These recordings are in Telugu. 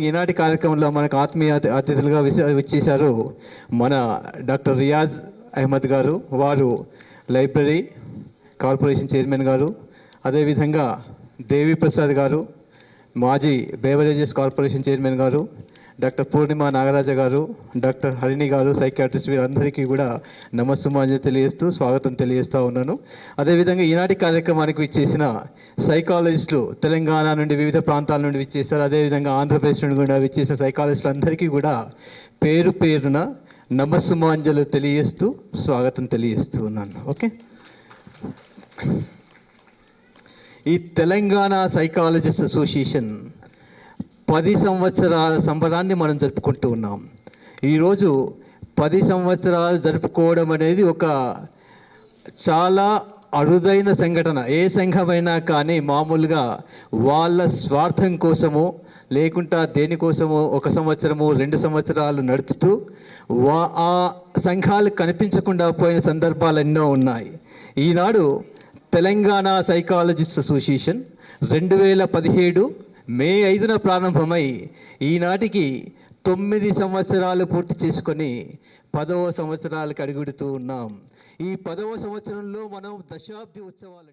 అదేవిధంగా ఈనాటి కార్యక్రమంలో మనకు ఆత్మీయ అతిథులుగా విచ్చేశారు మన డాక్టర్ రియాజ్ అహ్మద్ గారు. వారు లైబ్రరీ కార్పొరేషన్ చైర్మన్ గారు. అదేవిధంగా దేవి ప్రసాద్ గారు మాజీ బేవరేజెస్ కార్పొరేషన్ చైర్మన్ గారు. డాక్టర్ పూర్ణిమ నాగరాజ గారు, డాక్టర్ హరిణి గారు సైకాట్రిస్ట్, వీరందరికీ కూడా నమస్సుమాంజలి తెలియజేస్తూ స్వాగతం తెలియజేస్తూ ఉన్నాను. అదేవిధంగా ఈనాటి కార్యక్రమానికి విచ్చేసిన సైకాలజిస్టులు తెలంగాణ నుండి వివిధ ప్రాంతాల నుండి విచ్చేశారు. అదేవిధంగా ఆంధ్రప్రదేశ్ నుండి కూడా విచ్చేసిన సైకాలజిస్టులు అందరికీ కూడా పేరు పేరున నమస్సుమాంజలు తెలియజేస్తూ స్వాగతం తెలియజేస్తూ ఉన్నాను. ఓకే, ఈ తెలంగాణ సైకాలజిస్ట్ అసోసియేషన్ 10 సంవత్సరాల సంబరాన్ని మనం జరుపుకుంటూ ఉన్నాం. ఈరోజు 10 సంవత్సరాలు జరుపుకోవడం అనేది ఒక చాలా అరుదైన సంఘటన. ఏ సంఘమైనా కానీ మామూలుగా వాళ్ళ స్వార్థం కోసమో లేకుంటా దేనికోసమో 1 సంవత్సరము 2 సంవత్సరాలు నడుపుతూ ఆ సంఘాలు కనిపించకుండా పోయిన సందర్భాలు ఎన్నో ఉన్నాయి. ఈనాడు తెలంగాణ సైకాలజిస్ట్ అసోసియేషన్ 2017 మే 5న ప్రారంభమై ఈనాటికి 9 సంవత్సరాలు పూర్తి చేసుకొని 10వ సంవత్సరాలకు అడుగుడుతూ ఉన్నాం. ఈ 10వ సంవత్సరంలో మనం దశాబ్ది ఉత్సవాలు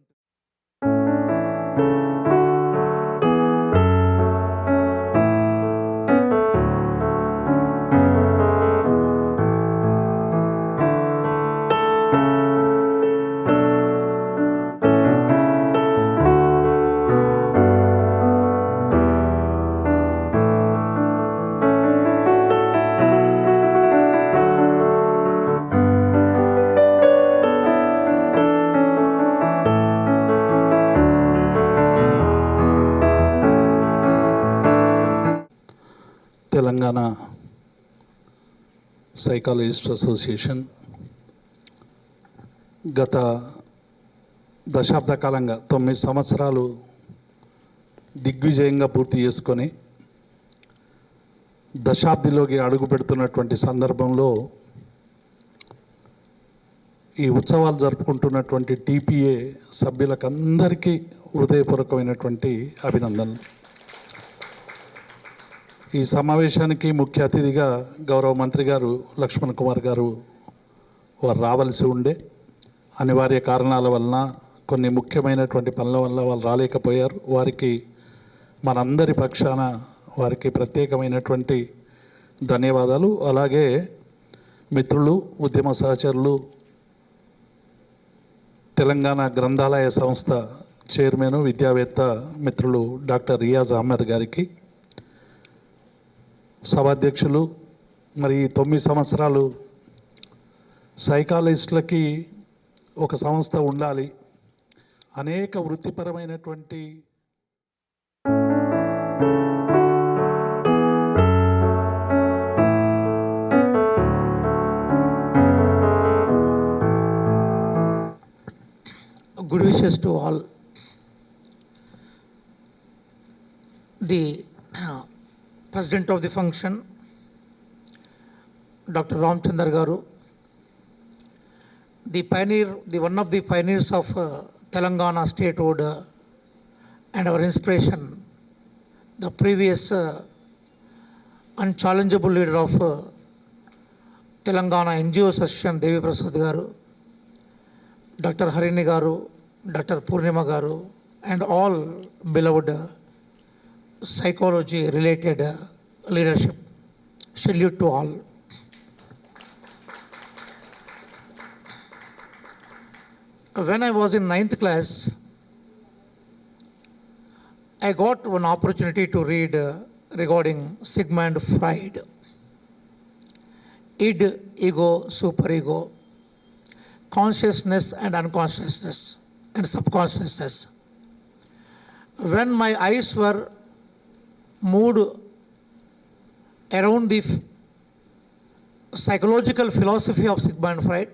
తెలంగాణ సైకాలజిస్ట్ అసోసియేషన్ గత దశాబ్ద కాలంగా 9 సంవత్సరాలు దిగ్విజయంగా పూర్తి చేసుకొని దశాబ్దిలోకి అడుగు పెడుతున్నటువంటి సందర్భంలో ఈ ఉత్సవాలు జరుపుకుంటున్నటువంటి టీపీఏ సభ్యులకు అందరికీ హృదయపూర్వకమైనటువంటి అభినందనలు. ఈ సమావేశానికి ముఖ్య అతిథిగా గౌరవ మంత్రి గారు లక్ష్మణ్ కుమార్ గారు వారు రావాల్సి ఉండే అనివార్య కారణాల వలన కొన్ని ముఖ్యమైనటువంటి పనుల వల్ల వాళ్ళు రాలేకపోయారు. వారికి మనందరి పక్షాన వారికి ప్రత్యేకమైనటువంటి ధన్యవాదాలు. అలాగే మిత్రులు, ఉద్యమ సహచరులు, తెలంగాణ గ్రంథాలయ సంస్థ చైర్మన్ విద్యావేత్త మిత్రులు డాక్టర్ రియాజ్ అహ్మద్ గారికి, సభాధ్యక్షులు, మరి 9 సంవత్సరాలు సైకాలజిస్టులకి ఒక సంస్థ ఉండాలి, అనేక వృత్తిపరమైనటువంటి good wishes to all. The President of the function, Dr. Ramchandra Garu, the pioneer, one of the pioneers of Telangana statehood and our inspiration, the previous unchallengeable leader of Telangana NGO Association, Devi Prasad Garu, Dr. Harini Garu, Dr. Purnima Garu, and all beloved psychology related leadership. Salute to all. When I was in 9th class, I got one opportunity to read regarding Sigmund Freud. Id, ego, superego, consciousness and unconsciousness and subconsciousness. When my eyes were moved around the psychological philosophy of Sigmund Freud,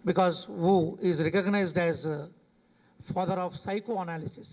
because who is recognized as father of psychoanalysis.